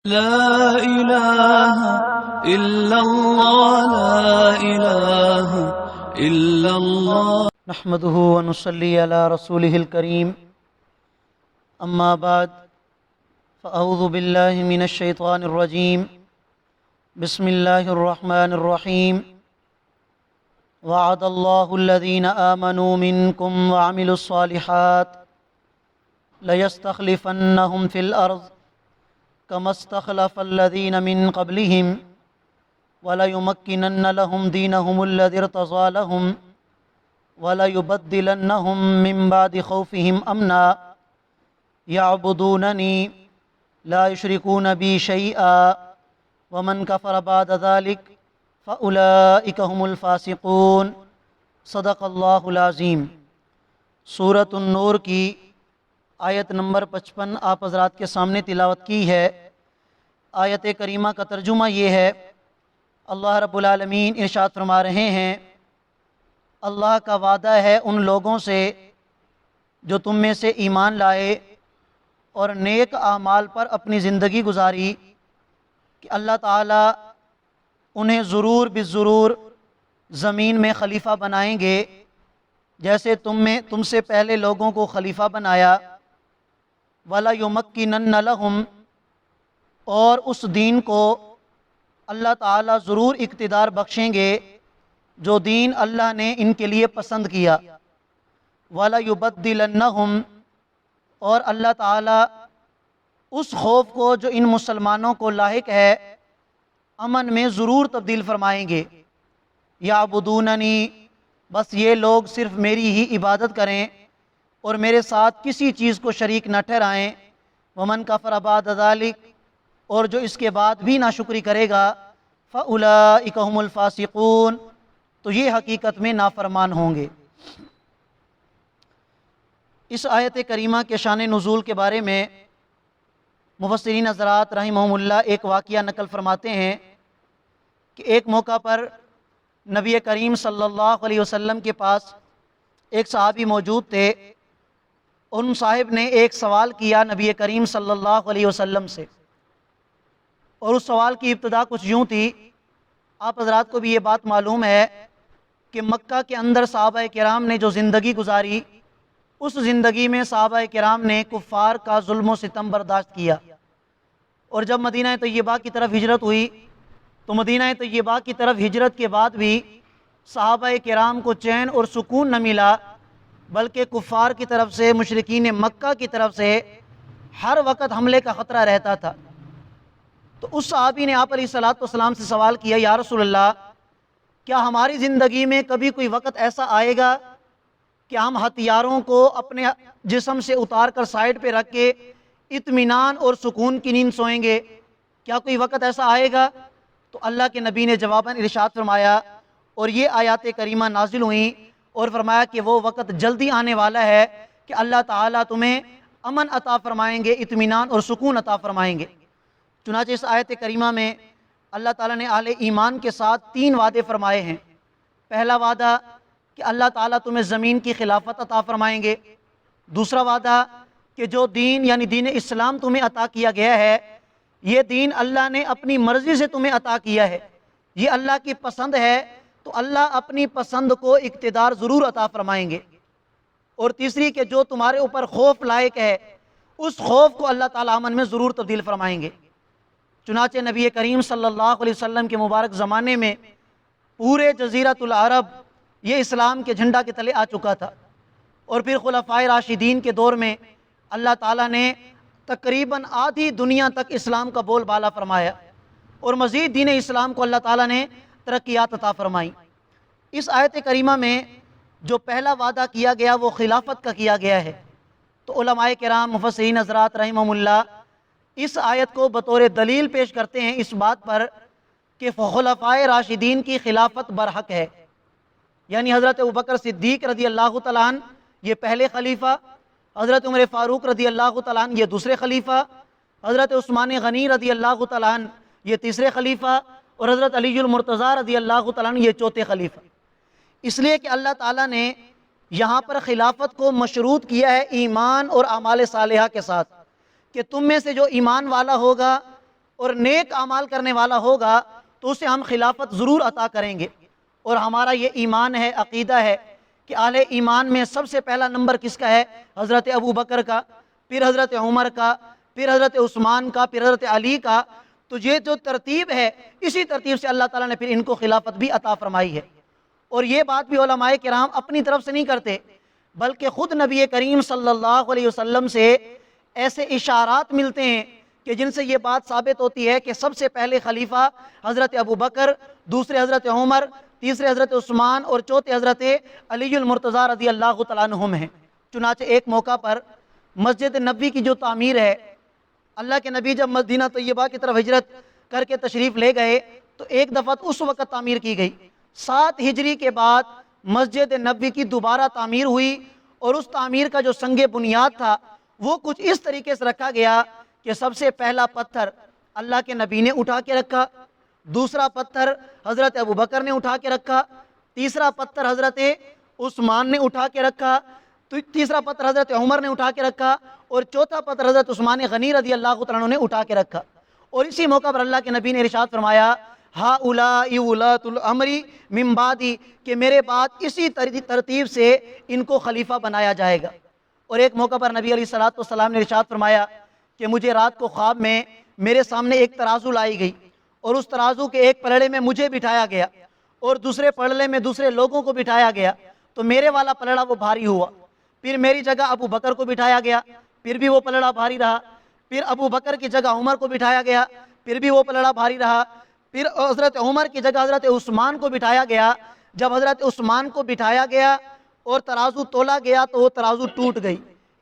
لا إله إلا الله لا إله إلا الله نحمده ونصلي على رسوله الكريم أما بعد فأعوذ بالله من الشيطان الرجيم بسم الله الرحمن الرحيم وعد الله الذين آمنوا منكم وعملوا الصالحات ليستخلفنهم في الأرض كما استخلف الذين من قبلهم وليمكنن لهم دينهم الذي ارتضى لهم وَلَيُبَدِّلَنَّهُمْ مِنْ بَعْدِ خَوْفِهِمْ أَمْنًا يَعْبُدُونَنِي لَا يُشْرِكُونَ بِي شَيْئًا وَمَنْ كَفَرَ بَعْدَ ذَلِكَ فَأُولَئِكَ هُمُ الْفَاسِقُونَ صدق اللہ العظیم۔ سورۃ النور کی آیت نمبر 55 آپ حضرات کے سامنے تلاوت کی ہے۔ آیت کریمہ کا ترجمہ یہ ہے، اللہ رب العالمین ارشاد فرما رہے ہیں، اللہ کا وعدہ ہے ان لوگوں سے جو تم میں سے ایمان لائے اور نیک اعمال پر اپنی زندگی گزاری کہ اللہ تعالیٰ انہیں ضرور بالضرور زمین میں خلیفہ بنائیں گے، جیسے تم سے پہلے لوگوں کو خلیفہ بنایا۔ وَلَيُمَكِّنَنَّ لَهُمْ، اور اس دین کو اللہ تعالیٰ ضرور اقتدار بخشیں گے جو دین اللہ نے ان کے لیے پسند کیا۔ وَلَيُبَدِّلَنَّهُمْ، اور اللہ تعالیٰ اس خوف کو جو ان مسلمانوں کو لاحق ہے امن میں ضرور تبدیل فرمائیں گے۔ یعبدوننی، بس یہ لوگ صرف میری ہی عبادت کریں اور میرے ساتھ کسی چیز کو شریک نہ ٹھہرائیں۔ وَمَنْ كَفَرَ بَعْدَ ذَلِكَ، اور جو اس کے بعد بھی ناشکری کرے گا، فَأُولَئِكَ هُمُ الْفَاسِقُونَ، تو یہ حقیقت میں نافرمان ہوں گے۔ اس آیت کریمہ کے شان نزول کے بارے میں مفسرین حضرات رحمہم اللہ ایک واقعہ نقل فرماتے ہیں کہ ایک موقع پر نبی کریم صلی اللہ علیہ وسلم کے پاس ایک صحابی موجود تھے۔ ان صاحب نے ایک سوال کیا نبی کریم صلی اللہ علیہ وسلم سے، اور اس سوال کی ابتدا کچھ یوں تھی۔ آپ حضرات کو بھی یہ بات معلوم ہے کہ مکہ کے اندر صحابہ کرام نے جو زندگی گزاری، اس زندگی میں صحابہ کرام نے کفار کا ظلم و ستم برداشت کیا، اور جب مدینہ طیبہ کی طرف ہجرت ہوئی تو مدینہ طیبہ کی طرف ہجرت کے بعد بھی صحابہ کرام کو چین اور سکون نہ ملا، بلکہ کفار کی طرف سے، مشرکین مکہ کی طرف سے ہر وقت حملے کا خطرہ رہتا تھا۔ تو اس صحابی نے آپ علیہ الصلوۃ والسلام سے سوال کیا، یا رسول اللہ، کیا ہماری زندگی میں کبھی کوئی وقت ایسا آئے گا کہ ہم ہتھیاروں کو اپنے جسم سے اتار کر سائیڈ پہ رکھ کے اطمینان اور سکون کی نیند سوئیں گے؟ کیا کوئی وقت ایسا آئے گا؟ تو اللہ کے نبی نے جواباً ارشاد فرمایا، اور یہ آیات کریمہ نازل ہوئیں اور فرمایا کہ وہ وقت جلدی آنے والا ہے کہ اللہ تعالیٰ تمہیں امن عطا فرمائیں گے، اطمینان اور سکون عطا فرمائیں گے۔ چنانچہ اس آیت کریمہ میں اللہ تعالیٰ نے اہل ایمان کے ساتھ 3 وعدے فرمائے ہیں۔ پہلا وعدہ کہ اللہ تعالیٰ تمہیں زمین کی خلافت عطا فرمائیں گے۔ دوسرا وعدہ کہ جو دین یعنی دین اسلام تمہیں عطا کیا گیا ہے، یہ دین اللہ نے اپنی مرضی سے تمہیں عطا کیا ہے، یہ اللہ کی پسند ہے، تو اللہ اپنی پسند کو اقتدار ضرور عطا فرمائیں گے۔ اور تیسری کہ جو تمہارے اوپر خوف لائق ہے، اس خوف کو اللہ تعالیٰ امن میں ضرور تبدیل فرمائیں گے۔ چنانچہ نبی کریم صلی اللہ علیہ وسلم کے مبارک زمانے میں پورے جزیرۃ العرب یہ اسلام کے جھنڈا کے تلے آ چکا تھا، اور پھر خلفائے راشدین کے دور میں اللہ تعالیٰ نے تقریباً آدھی دنیا تک اسلام کا بول بالا فرمایا، اور مزید دین اسلام کو اللہ تعالیٰ نے ترقیات عطا فرمائی۔ اس آیت کریمہ میں جو پہلا وعدہ کیا گیا وہ خلافت کا کیا گیا ہے۔ تو علماء کرام مفسرین حضرات رحمہم اللہ اس آیت کو بطور دلیل پیش کرتے ہیں اس بات پر کہ خلفائے راشدین کی خلافت برحق ہے، یعنی حضرت ابوبکر صدیق رضی اللہ تعالیٰ عنہ یہ پہلے خلیفہ، حضرت عمر فاروق رضی اللہ تعالیٰ عنہ یہ دوسرے خلیفہ، حضرت عثمان غنی رضی اللہ تعالیٰ عنہ یہ تیسرے خلیفہ، اور حضرت علی المرتضیٰ رضی اللہ تعالیٰ عنہ یہ چوتھے خلیفہ۔ اس لیے کہ اللہ تعالیٰ نے یہاں پر خلافت کو مشروط کیا ہے ایمان اور اعمال صالحہ کے ساتھ، کہ تم میں سے جو ایمان والا ہوگا اور نیک اعمال کرنے والا ہوگا تو اسے ہم خلافت ضرور عطا کریں گے۔ اور ہمارا یہ ایمان ہے، عقیدہ ہے کہ اہل ایمان میں سب سے پہلا نمبر کس کا ہے؟ حضرت ابو بکر کا، پھر حضرت عمر کا، پھر حضرت عثمان کا، پھر حضرت علی کا۔ تو یہ جو ترتیب ہے، اسی ترتیب سے اللہ تعالیٰ نے پھر ان کو خلافت بھی عطا فرمائی ہے۔ اور یہ بات بھی علماء کرام اپنی طرف سے نہیں کرتے، بلکہ خود نبی کریم صلی اللہ علیہ وسلم سے ایسے اشارات ملتے ہیں کہ جن سے یہ بات ثابت ہوتی ہے کہ سب سے پہلے خلیفہ حضرت ابو بکر، دوسرے حضرت عمر، تیسرے حضرت عثمان اور چوتھے حضرت علی المرتضیٰ رضی اللہ تعالیٰ عنہم ہیں۔ چنانچہ ایک موقع پر مسجد نبوی کی جو تعمیر ہے، اللہ کے نبی جب مدینہ طیبہ کی طرف ہجرت کر کے تشریف لے گئے تو ایک دفعہ اس وقت تعمیر کی گئی۔ 7 ہجری کے بعد مسجد نبوی کی دوبارہ تعمیر ہوئی، اور اس تعمیر کا جو سنگ بنیاد تھا وہ کچھ اس طریقے سے رکھا گیا کہ سب سے پہلا پتھر اللہ کے نبی نے اٹھا کے رکھا، دوسرا پتھر حضرت ابو بکر نے اٹھا کے رکھا، تیسرا پتھر حضرت عثمان نے اٹھا کے رکھا، تیسرا پتھر حضرت عمر نے اٹھا کے رکھا، اور چوتھا پتھر حضرت عثمان غنی رضی اللہ تعالیٰ عنہ نے اٹھا کے رکھا۔ اور اسی موقع پر اللہ کے نبی نے ارشاد فرمایا، ہؤلاء ولاۃ الامر من بعدی، کہ میرے بعد اسی ترتیب سے ان کو خلیفہ بنایا جائے گا۔ اور ایک موقع پر نبی علیہ الصلوۃ والسلام نے ارشاد فرمایا کہ مجھے رات کو خواب میں میرے سامنے ایک ترازو لائی گئی، اور اس ترازو کے ایک پلڑے میں مجھے بٹھایا گیا اور دوسرے پلڑے میں دوسرے لوگوں کو بٹھایا گیا، تو میرے والا پلڑا وہ بھاری ہوا۔ پھر میری جگہ ابو بکر کو بٹھایا گیا، پھر بھی وہ پلڑا بھاری رہا۔ پھر ابو بکر کی جگہ عمر کو بٹھایا گیا، پھر بھی وہ پلڑا بھاری رہا۔ پھر حضرت عمر کی جگہ حضرت عثمان کو بٹھایا گیا۔ جب حضرت عثمان کو بٹھایا گیا اور ترازو تولا گیا تو وہ ترازو ٹوٹ گئی۔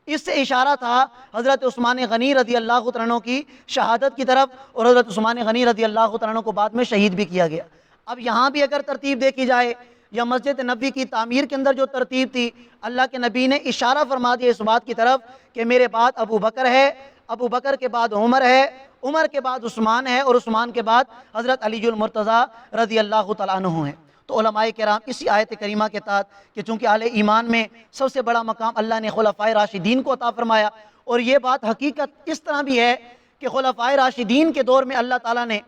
اس سے اشارہ تھا حضرت عثمان غنی رضی اللہ تعالیٰ عنہ کی شہادت کی طرف، اور حضرت عثمان غنی رضی اللہ تعالیٰ عنہ کو بعد میں شہید بھی کیا گیا۔ اب یہاں بھی اگر ترتیب دیکھی جائے یا مسجد نبوی کی تعمیر کے اندر جو ترتیب تھی، اللہ کے نبی نے اشارہ فرما دیا اس بات کی طرف کہ میرے بعد ابو بکر ہے، ابو بکر کے بعد عمر ہے، عمر کے بعد عثمان ہے، اور عثمان کے بعد حضرت علی المرتضیٰ رضی اللہ تعالیٰ عنہ ہیں۔ تو علماء کرام اسی آیت کریمہ کے تحت کہ چونکہ اہل ایمان میں سب سے بڑا مقام اللہ نے خلفائے راشدین کو عطا فرمایا، اور یہ بات حقیقت اس طرح بھی ہے کہ خلفائے راشدین کے دور میں اللہ تعالیٰ نے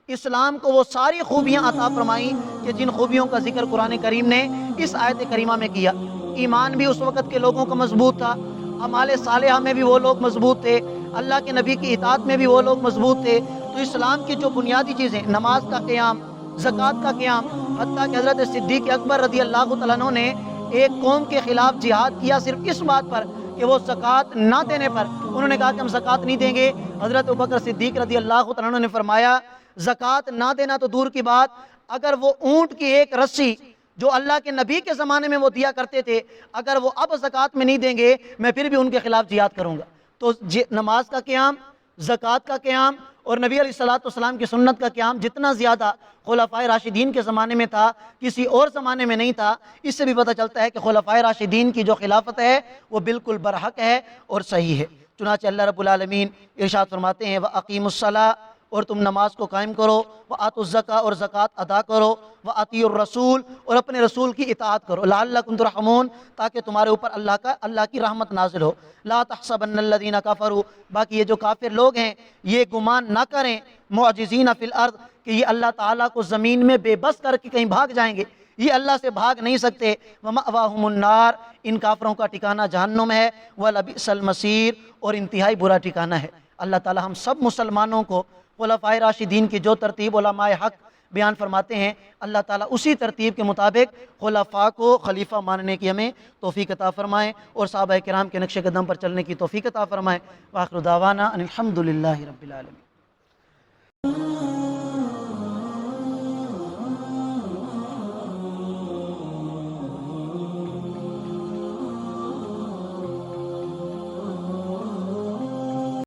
اسلام کو وہ ساری خوبیاں عطا فرمائیں کہ جن خوبیوں کا ذکر قرآن کریم نے اس آیت کریمہ میں کیا۔ ایمان بھی اس وقت کے لوگوں کا مضبوط تھا، اعمال صالحہ میں بھی وہ لوگ مضبوط تھے، اللہ کے نبی کی اطاعت میں بھی وہ لوگ مضبوط تھے۔ تو اسلام کی جو بنیادی چیزیں، نماز کا قیام، زکوٰۃ کا قیام، حتیٰ کہ حضرت صدیق اکبر رضی اللہ تعالیٰ عنہ نے ایک قوم کے خلاف جہاد کیا صرف اس بات پر کہ وہ زکوٰۃ نہ دینے پر۔ انہوں نے کہا کہ ہم زکوٰۃ نہیں دیں گے۔ حضرت ابوبکر صدیق رضی اللہ تعالیٰ عنہ نے فرمایا زکوٰۃ نہ دینا تو دور کی بات، اگر وہ اونٹ کی ایک رسی جو اللہ کے نبی کے زمانے میں وہ دیا کرتے تھے، اگر وہ اب زکوٰۃ میں نہیں دیں گے، میں پھر بھی ان کے خلاف جہاد کروں گا۔ تو نماز کا قیام، زکوٰۃ کا قیام اور نبی علیہ الصلوۃ والسلام کی سنت کا قیام جتنا زیادہ خلفائے راشدین کے زمانے میں تھا، کسی اور زمانے میں نہیں تھا۔ اس سے بھی پتہ چلتا ہے کہ خلفائے راشدین کی جو خلافت ہے وہ بالکل برحق ہے اور صحیح ہے۔ چنانچہ اللہ رب العالمین ارشاد فرماتے ہیں وَأَقِیمُوا الصَّلَاةَ، اور تم نماز کو قائم کرو، وَآتُوا الزَّکَاةَ، اور زکوٰۃ ادا کرو، وَأَطِیعُوا الرَّسُولَ، اور اپنے رسول کی اطاعت کرو، لَعَلَّکُمْ تُرْحَمُونَ، تاکہ تمہارے اوپر اللہ کی رحمت نازل ہو۔ لَا تَحْسَبَنَّ الَّذِينَ كَفَرُوا، باقی یہ جو کافر لوگ ہیں یہ گمان نہ کریں مُعْجِزِینَ فِی الْأَرْضِ، کہ یہ اللہ تعالیٰ کو زمین میں بے بس کر کے کہیں بھاگ جائیں گے، یہ اللہ سے بھاگ نہیں سکتے۔ وَمَأْوَاهُمُ النَّارُ، ان کافروں کا ٹھکانہ جہنم ہے، وَلَبِئْسَ الْمَصِیرُ، اور انتہائی برا ٹھکانہ ہے۔ اللہ تعالیٰ ہم سب مسلمانوں کو خلفائے راشدین کی جو ترتیب علماء حق بیان فرماتے ہیں، اللہ تعالیٰ اسی ترتیب کے مطابق خلفاء کو خلیفہ ماننے کی ہمیں توفیق عطا فرمائیں، اور صحابہ کرام کے نقش قدم پر چلنے کی توفیق عطا فرمائیں۔ وآخر دعوانا ان الحمد للہ رب العالمین۔